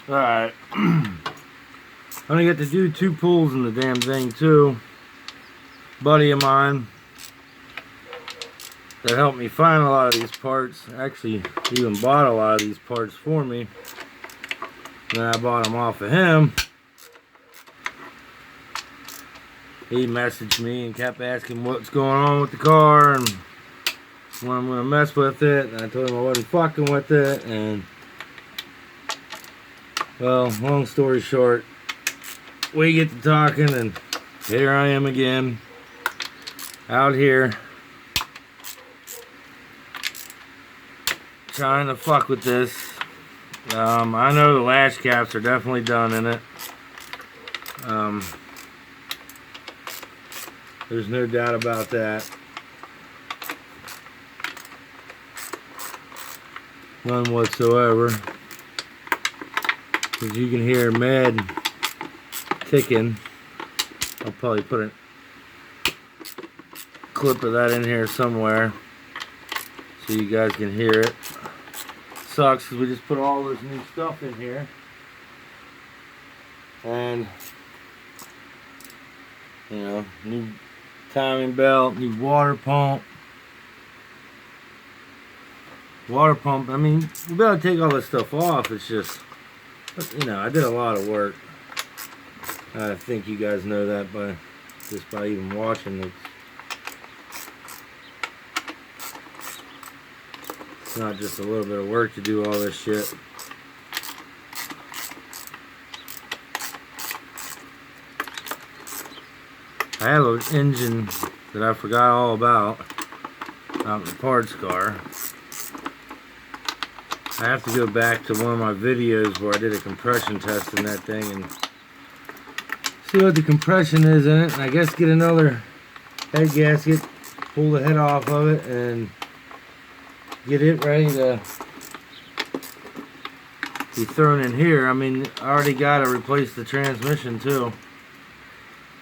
Alright. I'm gonna get to do 2 pulls in the damn thing too. Buddy of mine that helped me find a lot of these parts actually even bought a lot of these parts for me. Then I bought them off of him. He messaged me and kept asking what's going on with the car and when I'm gonna mess with it. And I told him I wasn't fucking with it. And well, long story short, we get to talking, and here I am again, out here, trying to fuck with this. I know the latch caps are definitely done in it. There's no doubt about that. None whatsoever. As you can hear Mad ticking. I'll probably put a clip of that in here somewhere so you guys can hear it. Sucks because we just put all this new stuff in here. And, you know, new timing belt, new water pump. I mean, we better take all this stuff off. It's just, you know, I did a lot of work. I think you guys know that by just by even watching it. It's not just a little bit of work to do all this shit. I have an engine that I forgot all about out in the parts car. I have to go back to one of my videos where I did a compression test in that thing and see what the compression is in it, and I guess get another head gasket, pull the head off of it, and get it ready to be thrown in here. I mean, I already got to replace the transmission too.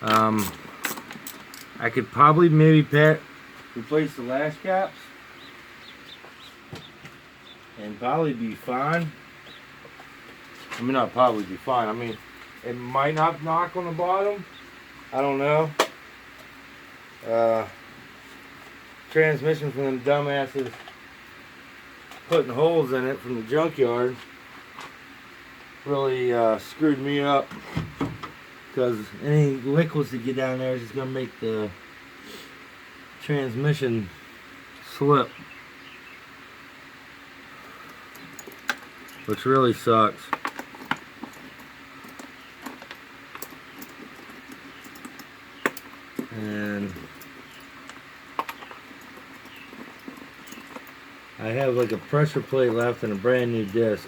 I could probably maybe replace the latch caps and probably be fine. I mean, not probably be fine. I mean, it might not knock on the bottom. I don't know. Transmission from them dumbasses putting holes in it from the junkyard really screwed me up, because any liquids that get down there is just going to make the transmission slip, which really sucks. And I have like a pressure plate left and a brand new disc.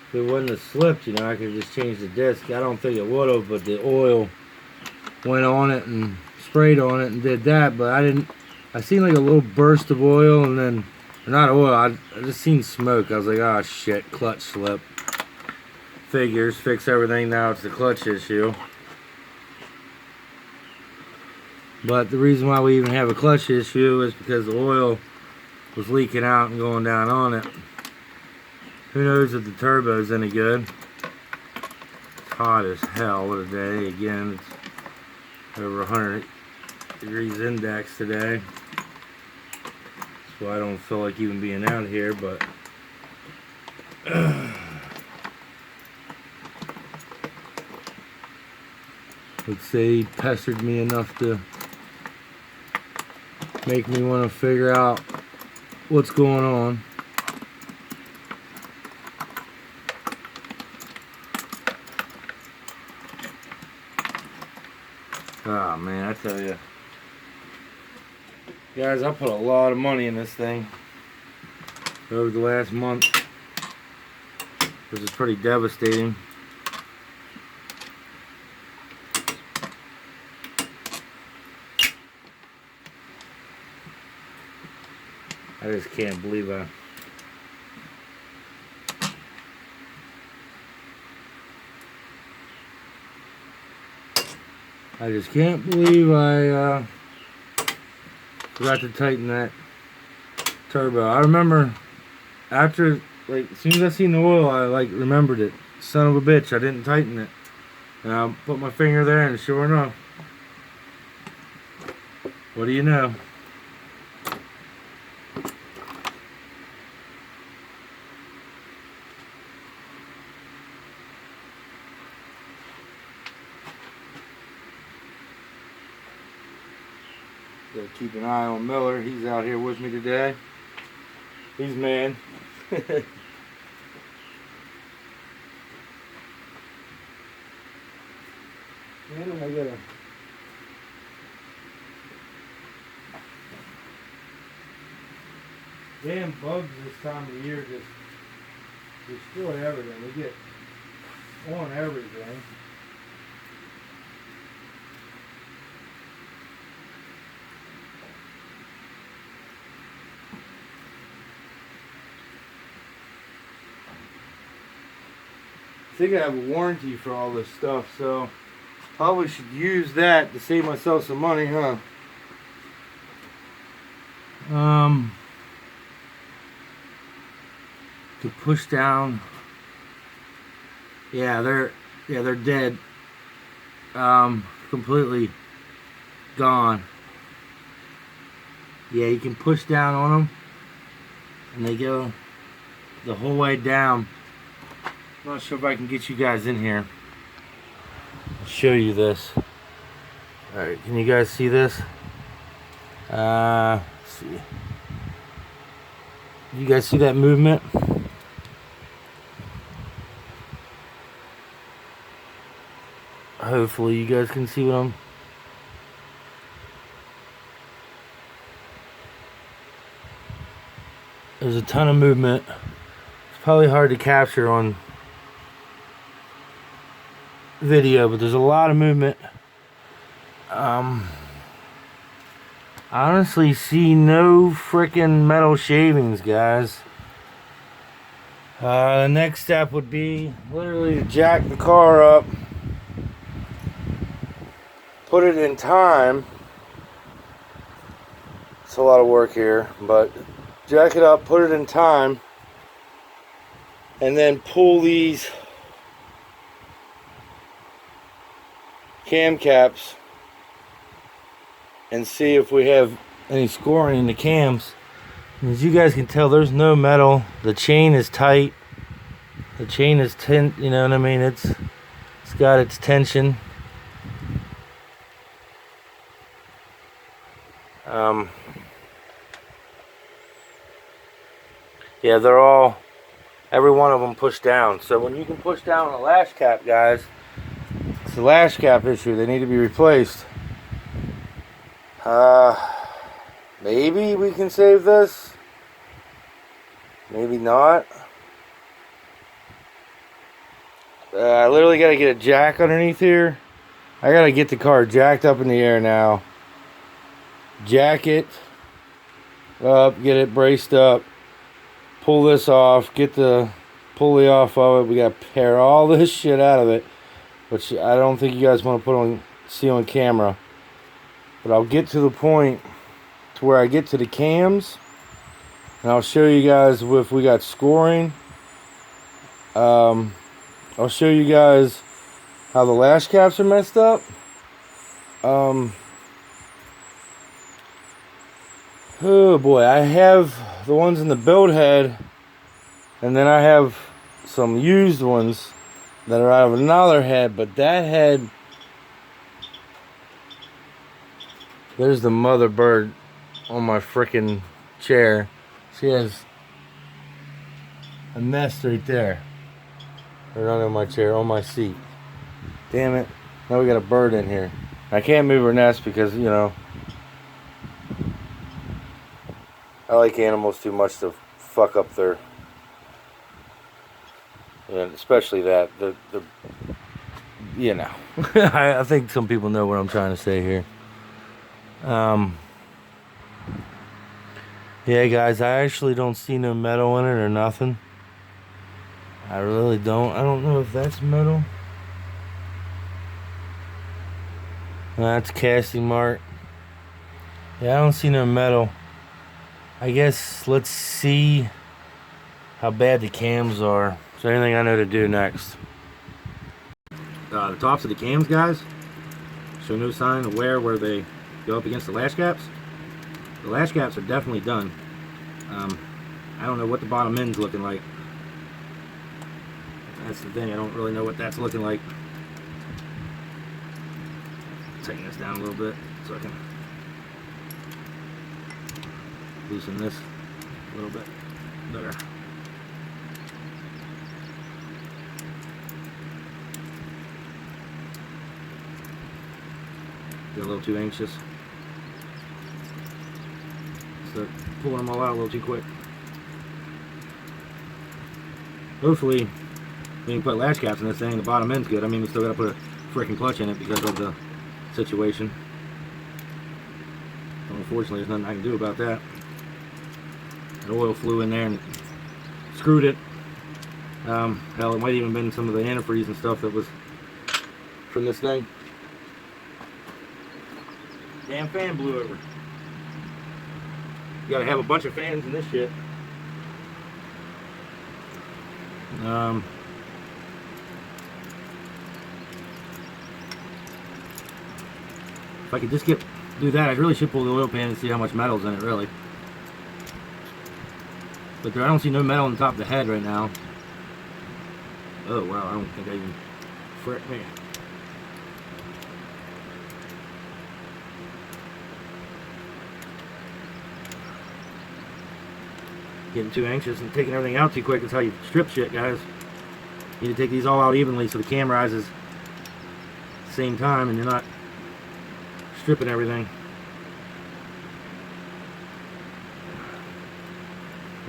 If it wouldn't have slipped, you know, I could just change the disc. I don't think it would have, but the oil went on it and sprayed on it and did that. But I seen like a little burst of oil, and then, not oil, I just seen smoke. I was like, oh shit, clutch slip. Figures, fix everything, now it's the clutch issue. But the reason why we even have a clutch issue is because the oil was leaking out and going down on it. Who knows if the turbo's any good. It's hot as hell today. Again, it's over 100 degrees index today. That's why I don't feel like even being out here, but let's say he pestered me enough to make me want to figure out what's going on. Oh man, I tell you, guys, I put a lot of money in this thing over the last month. This is pretty devastating. I just can't believe I just can't believe I forgot to tighten that turbo. I remember after, like, as soon as I seen the oil, I like remembered it. Son of a bitch, I didn't tighten it. And I put my finger there, and sure enough, what do you know? Gotta keep an eye on Miller. He's out here with me today. He's mad. Man, I gotta. Damn bugs this time of year just destroy everything. We get on everything. I think I have a warranty for all this stuff, so probably should use that to save myself some money, huh? To push down. Yeah, they're dead. Completely gone. Yeah, you can push down on them, and they go the whole way down. I'm not sure if I can get you guys in here. Show you this. Alright, can you guys see this? Let's see. You guys see that movement? Hopefully you guys can see what I'm... There's a ton of movement. It's probably hard to capture on video, but there's a lot of movement. I honestly see no freaking metal shavings, guys. The next step would be literally to jack the car up, put it in time. It's a lot of work here, but jack it up, put it in time, and then pull these cam caps and see if we have any scoring in the cams. And as you guys can tell, there's no metal. The chain is tight. The chain is you know what I mean? It's got its tension. Yeah, they're all, every one of them pushed down. So when you can push down a lash cap, guys, it's the lash cap issue. They need to be replaced. Maybe we can save this. Maybe not. I literally got to get a jack underneath here. I got to get the car jacked up in the air now. Jack it up, get it braced up. Pull this off, get the pulley off of it. We got to pare all this shit out of it, which I don't think you guys want to see on camera. But I'll get to the point to where I get to the cams, and I'll show you guys if we got scoring. I'll show you guys how the lash caps are messed up. Oh boy, I have the ones in the build head, and then I have some used ones that are out of another head, but that head, there's the mother bird on my freaking chair. She has a nest right there. Or not on my chair, on my seat. Damn it. Now we got a bird in here. I can't move her nest because, you know, I like animals too much to fuck up their, and especially that, the you know. I think some people know what I'm trying to say here. Yeah, guys, I actually don't see no metal in it or nothing. I really don't. I don't know if that's metal. That's casting mark. Yeah, I don't see no metal. I guess let's see how bad the cams are. Is there anything I know to do next? The tops of the cams, guys, show no sign of wear where they go up against the lash caps. The lash caps are definitely done. I don't know what the bottom end's looking like. That's the thing, I don't really know what that's looking like. Taking this down a little bit so I can loosen this a little bit better. Get a little too anxious. Start pulling them all out a little too quick. Hopefully we can put latch caps in this thing. The bottom end's good. I mean, we still got to put a freaking clutch in it because of the situation. So unfortunately, there's nothing I can do about that. That oil flew in there and screwed it. Hell, it might even been some of the antifreeze and stuff that was from this thing. Damn fan blew over. You gotta have a bunch of fans in this shit. If I could just do that, I really should pull the oil pan and see how much metal's in it, really. But I don't see no metal on the top of the head right now. Oh wow, I don't think I even frick me. Getting too anxious and taking everything out too quick is how you strip shit, guys. You need to take these all out evenly so the cam rises at the same time and you're not stripping everything.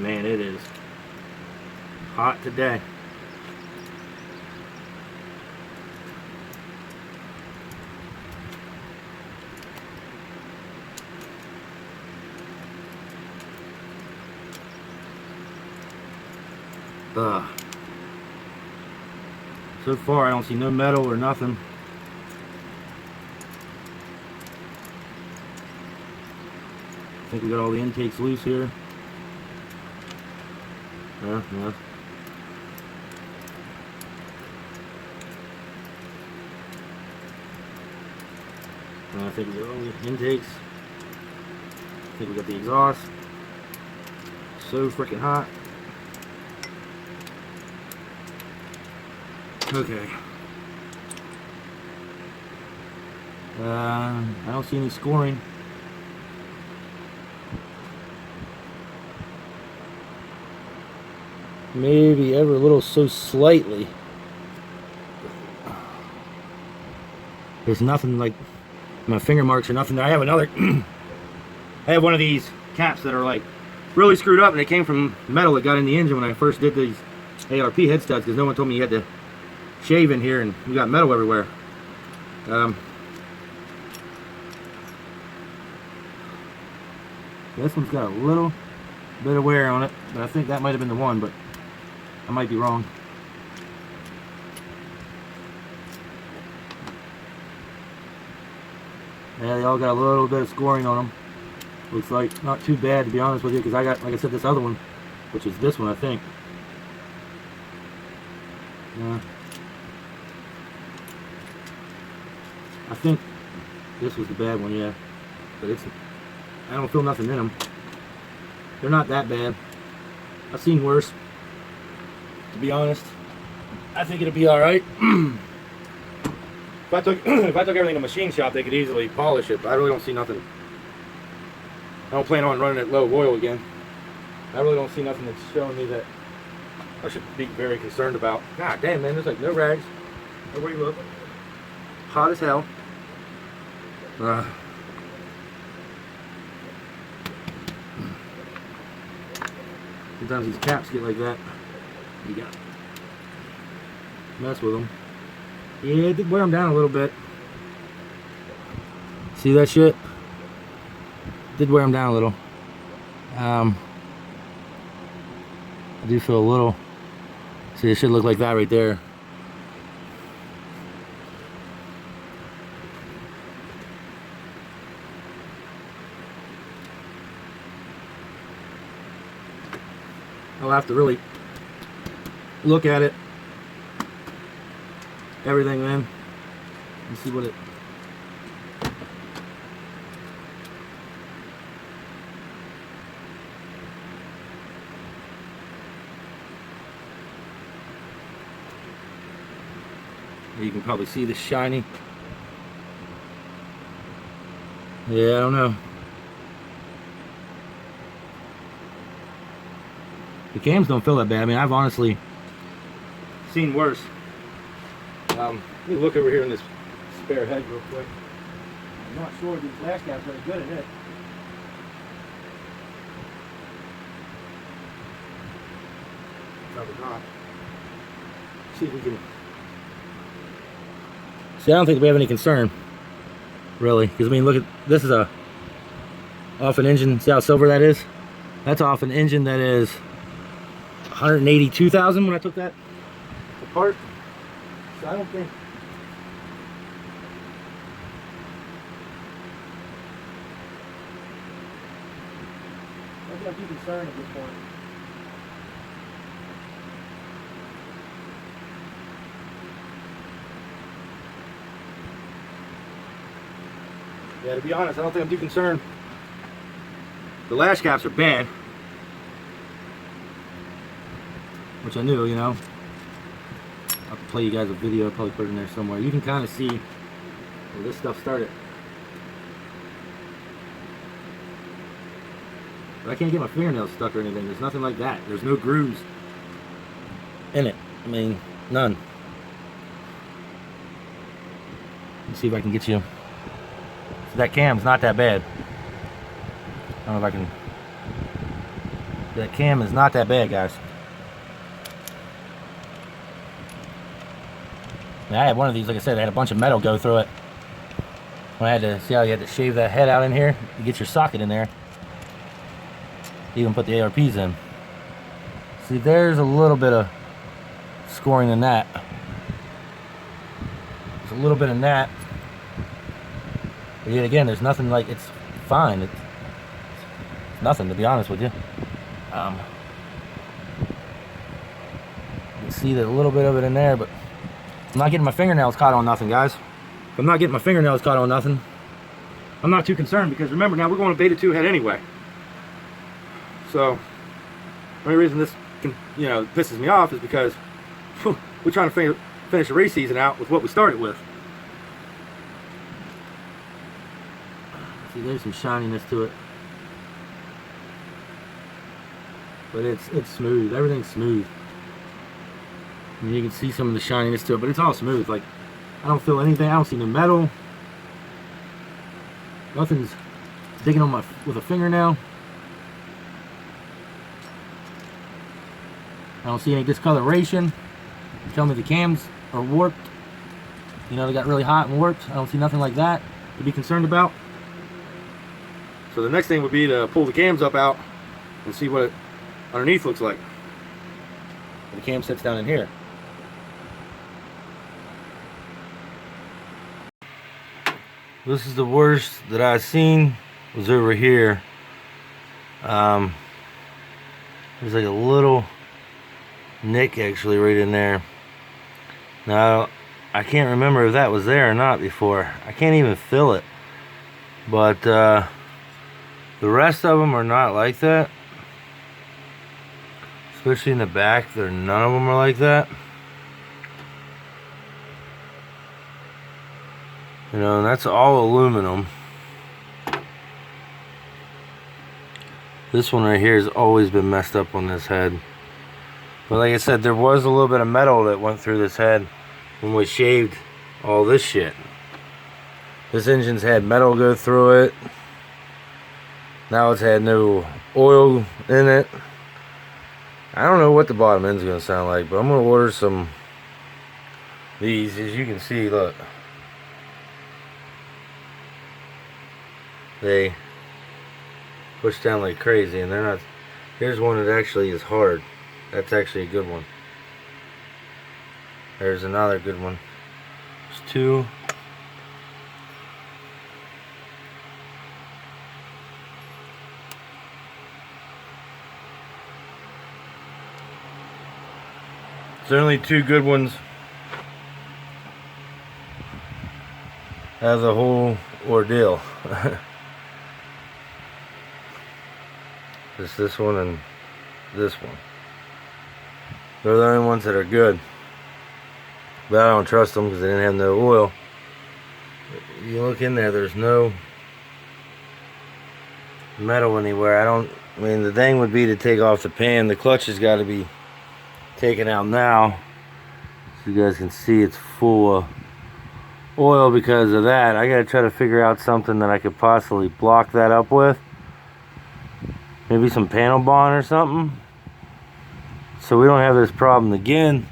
Man, it is hot today. So far I don't see no metal or nothing. I think we got all the intakes loose here. Yeah. I think we got all the intakes. I think we got the exhaust. So freaking hot. Okay. I don't see any scoring. Maybe ever a little so slightly. There's nothing like my finger marks or nothing. I have another. I have one of these caps that are like really screwed up, and they came from metal that got in the engine when I first did these ARP head studs because no one told me you had to shave in here, and we got metal everywhere. This one's got a little bit of wear on it, but I think that might have been the one, but I might be wrong. Yeah, they all got a little bit of scoring on them. Looks like not too bad, to be honest with you, because I got, like I said, this other one, which is this one, I think. Yeah. I think this was the bad one, yeah. But I don't feel nothing in them. They're not that bad. I've seen worse. To be honest, I think it'll be all right. If I took everything to a machine shop, they could easily polish it. But I really don't see nothing. I don't plan on running it low oil again. I really don't see nothing that's showing me that I should be very concerned about. God damn, man, there's like no rags. Everywhere you look, hot as hell. Sometimes these caps get like that. You got mess with them. Yeah, it did wear them down a little bit. See that shit? Did wear them down a little. I do feel a little. See, it should look like that right there. I'll have to really look at it, everything, man. Let's see what it. You can probably see the shiny. Yeah, I don't know. The cams don't feel that bad. I mean, I've honestly seen worse. Let me look over here in this spare head real quick. I'm not sure these lash caps are good at it. Probably not. See if we can. See, I don't think we have any concern, really, because I mean, look at this is a off an engine. See how silver that is? That's off an engine that is 182,000 when I took that apart. So I don't think. I think I'm too concerned at this point. Yeah, to be honest, I don't think I'm too concerned. The lash caps are bad, which I knew, you know. I'll have to play you guys a video. I'll probably put it in there somewhere. You can kind of see where this stuff started. But I can't get my fingernails stuck or anything. There's nothing like that. There's no grooves in it. I mean, none. Let's see if I can get you. So that cam's not that bad. I don't know if I can. That cam is not that bad, guys. I had one of these, like I said, I had a bunch of metal go through it. When I had to see how you had to shave that head out in here, you get your socket in there. Even put the ARPs in. See, there's a little bit of scoring in that. There's a little bit in that. But yet again, there's nothing like, it's fine. It's nothing, to be honest with you. You can see that a little bit of it in there, but I'm not getting my fingernails caught on nothing, guys. If I'm not getting my fingernails caught on nothing, I'm not too concerned, because remember, now we're going to Beta 2 head anyway. So, the only reason this pisses me off is because we're trying to finish the race season out with what we started with. See, there's some shininess to it. But it's smooth. Everything's smooth. And you can see some of the shininess to it, but it's all smooth. Like, I don't feel anything. I don't see no metal. Nothing's digging on with a fingernail. I don't see any discoloration. Tell me the cams are warped. You know, they got really hot and warped. I don't see nothing like that to be concerned about. So the next thing would be to pull the cams up out and see what it underneath looks like. And the cam sits down in here. This is the worst that I've seen, was over here. There's like a little nick actually right in there. Now I can't remember if that was there or not before. I can't even feel it, but the rest of them are not like that, especially in the back. None of them are like that, you know, and that's all aluminum. This one right here has always been messed up on this head. But like I said, there was a little bit of metal that went through this head when we shaved all this shit. This engine's had metal go through it. Now it's had no oil in it. I don't know what the bottom end's gonna sound like, but I'm gonna order some these. As you can see, look. They push down like crazy, and they're not. Here's one that actually is hard. That's actually a good one. There's another good one. There's two. There's only two good ones. of the whole ordeal. Just this one and this one. They're the only ones that are good. But I don't trust them because they didn't have no oil. You look in there, there's no metal anywhere. I mean, the thing would be to take off the pan. The clutch has got to be taken out now. So you guys can see it's full of oil because of that. I got to try to figure out something that I could possibly block that up with. Maybe some panel bond or something. So we don't have this problem again.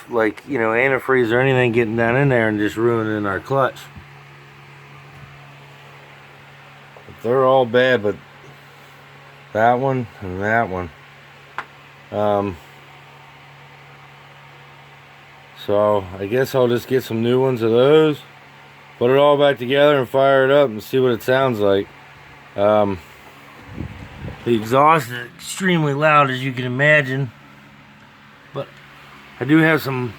Like, you know, antifreeze or anything getting down in there and just ruining our clutch. They're all bad, but that one and that one. So I guess I'll just get some new ones of those, put it all back together and fire it up and see what it sounds like. The exhaust is extremely loud, as you can imagine, but I do have some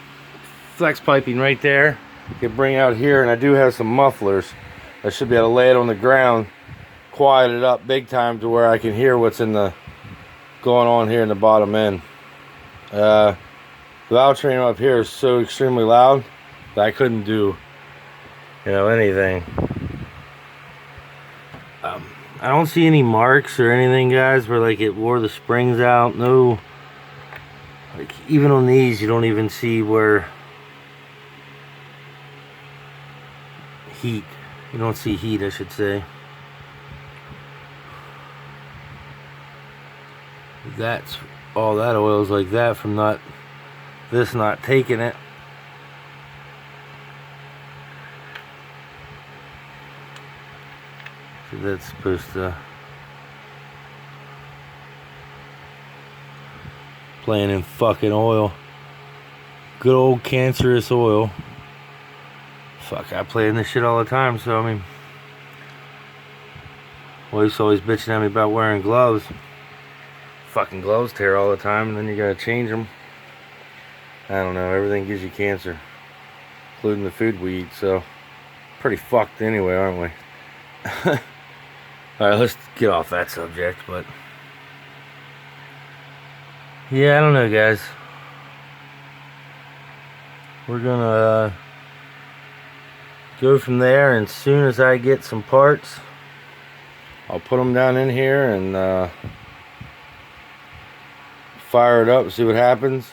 flex piping right there you can bring out here, and I do have some mufflers. I should be able to lay it on the ground, quiet it up big time to where I can hear what's going on here in the bottom end. The valve train up here is so extremely loud that I couldn't do, you know, anything. I don't see any marks or anything, guys, where like it wore the springs out. No, like even on these you don't even see where heat, you don't see heat, I should say. That's all that oil is like that from not taking it. So that's supposed to playing in fucking oil. Good old cancerous oil. Fuck, I play in this shit all the time, so I mean, wife's always bitching at me about wearing gloves. Fucking gloves tear all the time, and then you gotta change them. I don't know, everything gives you cancer, including the food we eat, so pretty fucked anyway, aren't we? Alright, let's get off that subject, but yeah, I don't know, guys. We're gonna go from there, and as soon as I get some parts, I'll put them down in here and fire it up, see what happens.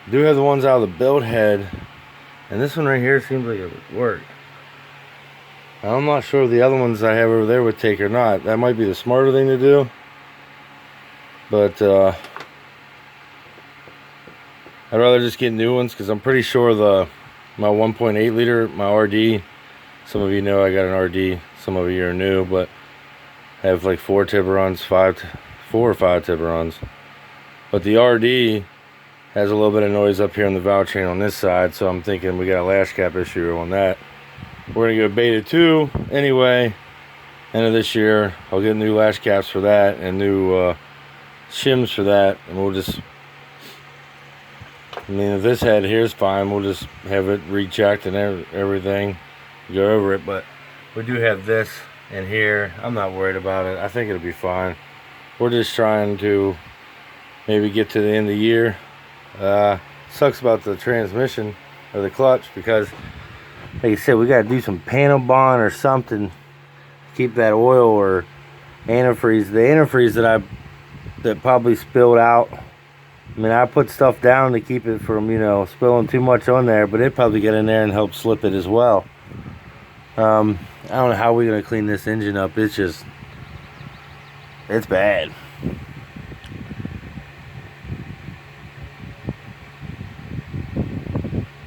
I do have the ones out of the build head, and this one right here seems like it would work. I'm not sure if the other ones I have over there would take or not. That might be the smarter thing to do, but I'd rather just get new ones, because I'm pretty sure my 1.8 liter, my RD, some of you know I got an RD, some of you are new, but I have like 4 Tiburons, 4 or 5 Tiburons. But the RD has a little bit of noise up here on the valve train on this side, so I'm thinking we got a lash cap issue on that. We're gonna go beta 2 anyway, end of this year. I'll get new lash caps for that and new shims for that, and we'll just, I mean, if this head here is fine, we'll just have it rechecked and everything, go over it. But we do have this in here. I'm not worried about it. I think it'll be fine. We're just trying to maybe get to the end of the year. Sucks about the transmission or the clutch, because like I said, we got to do some panel bond or something to keep that oil or antifreeze. The antifreeze that probably spilled out, I mean, I put stuff down to keep it from, you know, spilling too much on there, but it probably got in there and helped slip it as well. I don't know how we're going to clean this engine up. It's just, it's bad.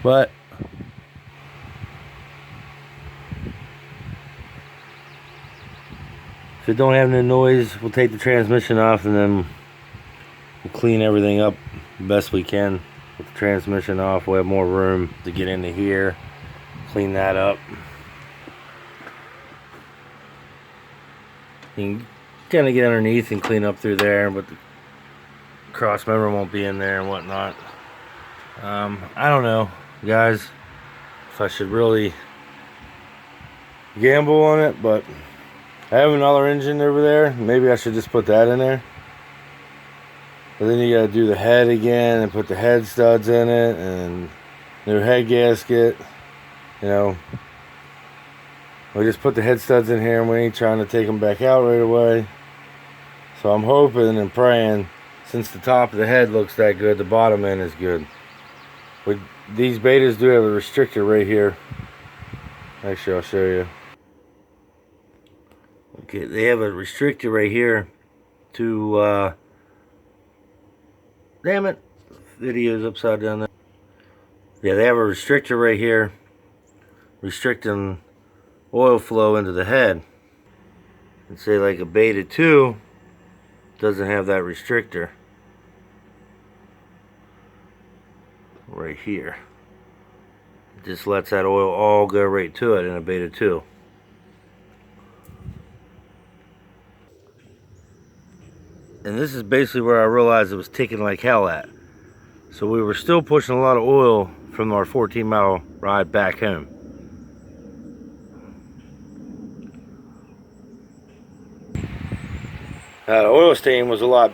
But if it don't have no noise, we'll take the transmission off, and then we'll clean everything up the best we can with the transmission off. We'll have more room to get into here, clean that up. You can kind of get underneath and clean up through there, but the cross member won't be in there and whatnot. I don't know, guys, if I should really gamble on it, but I have another engine over there. Maybe I should just put that in there. But then you gotta do the head again and put the head studs in it and new head gasket. You know, we just put the head studs in here and we ain't trying to take them back out right away. So I'm hoping and praying, since the top of the head looks that good, the bottom end is good. These betas do have a restrictor right here. Actually, I'll show you. Okay, they have a restrictor right here to, damn it, video's upside down there. Yeah, they have a restrictor right here, restricting oil flow into the head. And say like a Beta 2 doesn't have that restrictor. Right here. It just lets that oil all go right to it in a Beta 2. And this is basically where I realized it was ticking like hell at. So we were still pushing a lot of oil from our 14-mile ride back home. The oil stain was a lot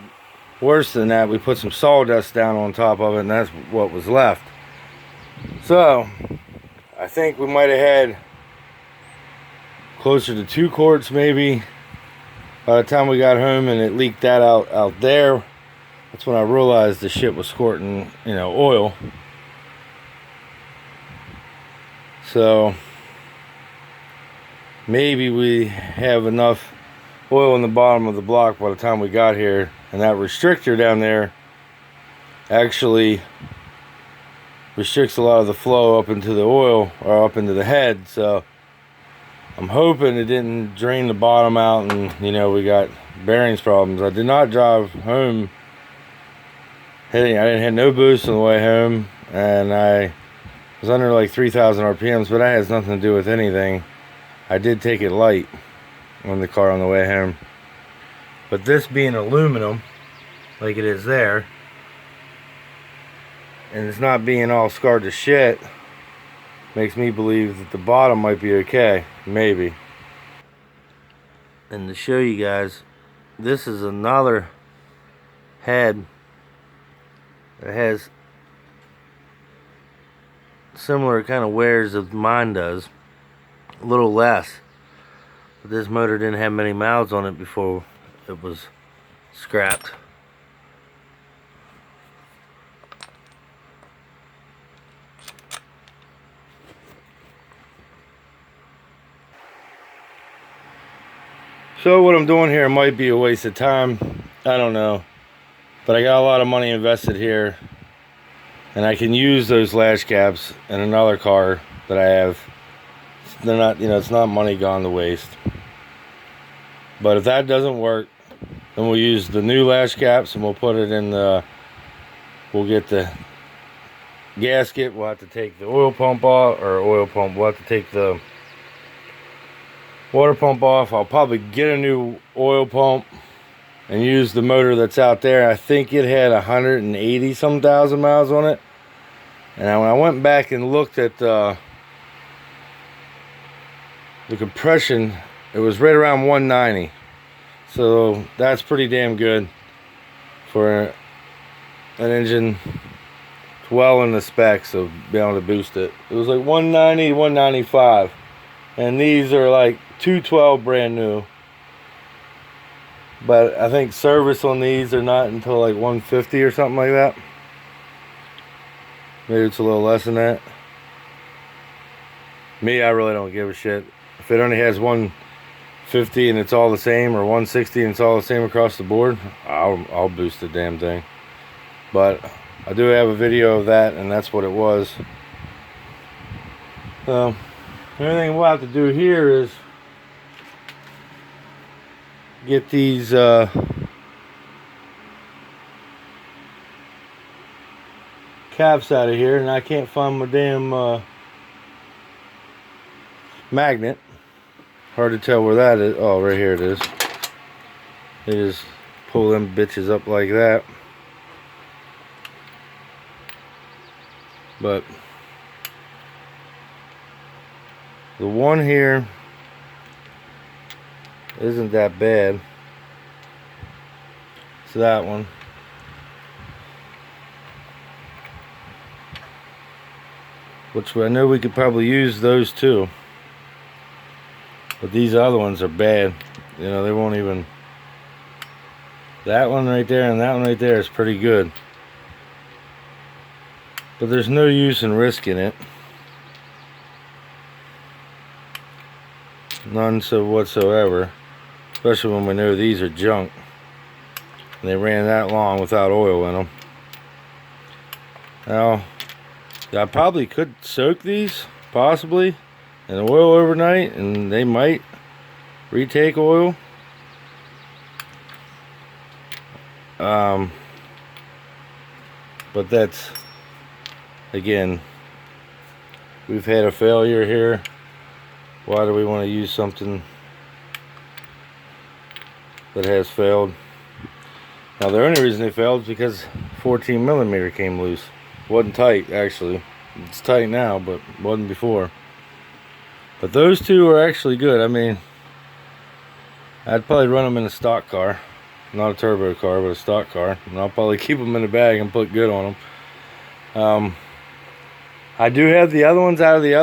worse than that. We put some sawdust down on top of it, and that's what was left. So I think we might have had closer to 2 quarts maybe by the time we got home, and it leaked that out there. That's when I realized the shit was squirting, you know, oil. So maybe we have enough oil in the bottom of the block by the time we got here, and that restrictor down there actually restricts a lot of the flow up into the oil, or up into the head. So I'm hoping it didn't drain the bottom out and, you know, we got bearings problems. I did not drive home hitting. I didn't hit no boost on the way home, and I was under like 3,000 RPMs, but that has nothing to do with anything. I did take it light on the car on the way home. But this being aluminum, like it is there, and it's not being all scarred to shit, makes me believe that the bottom might be okay. Maybe. And to show you guys, this is another head that has similar kind of wears as mine does, a little less. But this motor didn't have many miles on it before it was scrapped. So what I'm doing here might be a waste of time. I don't know. But I got a lot of money invested here, and I can use those latch caps in another car that I have. They're not, you know, it's not money gone to waste. But if that doesn't work, then we'll use the new latch caps and we'll put it in the, we'll get the gasket. We'll have to take the oil pump off, we'll have to take the water pump off. I'll probably get a new oil pump and use the motor that's out there. I think it had 180 some thousand miles on it. And when I went back and looked at the compression, it was right around 190. So that's pretty damn good for an engine well in the specs of being able to boost it. It was like 190, 195. And these are like 212 brand new. But I think service on these are not until like 150 or something like that. Maybe it's a little less than that. Me, I really don't give a shit. If it only has 150 and it's all the same, or 160 and it's all the same across the board, I'll boost the damn thing. But I do have a video of that, and that's what it was. So the only thing we'll have to do here is get these caps out of here, and I can't find my damn magnet. Hard to tell where that is. Oh, right here it is. You just pull them bitches up like that. But the one here isn't that bad. It's that one. Which I know we could probably use those too. But these other ones are bad. You know, they won't even... That one right there and that one right there is pretty good. But there's no use in risking it. None so whatsoever. Especially when we know these are junk. And they ran that long without oil in them. Now, I probably could soak these, possibly, in oil overnight, and they might retake oil. But that's, again, we've had a failure here. Why do we want to use something that has failed? Now the only reason they failed is because 14mm came loose. Wasn't tight, actually. It's tight now, but wasn't before. But those two are actually good. I mean, I'd probably run them in a stock car. Not a turbo car, but a stock car. And I'll probably keep them in the bag and put good on them. I do have the other ones out of the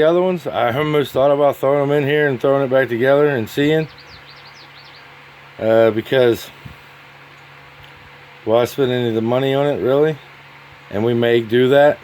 other ones. I almost thought about throwing them in here and throwing it back together and seeing. Because why spend any of the money on it, really? And we may do that.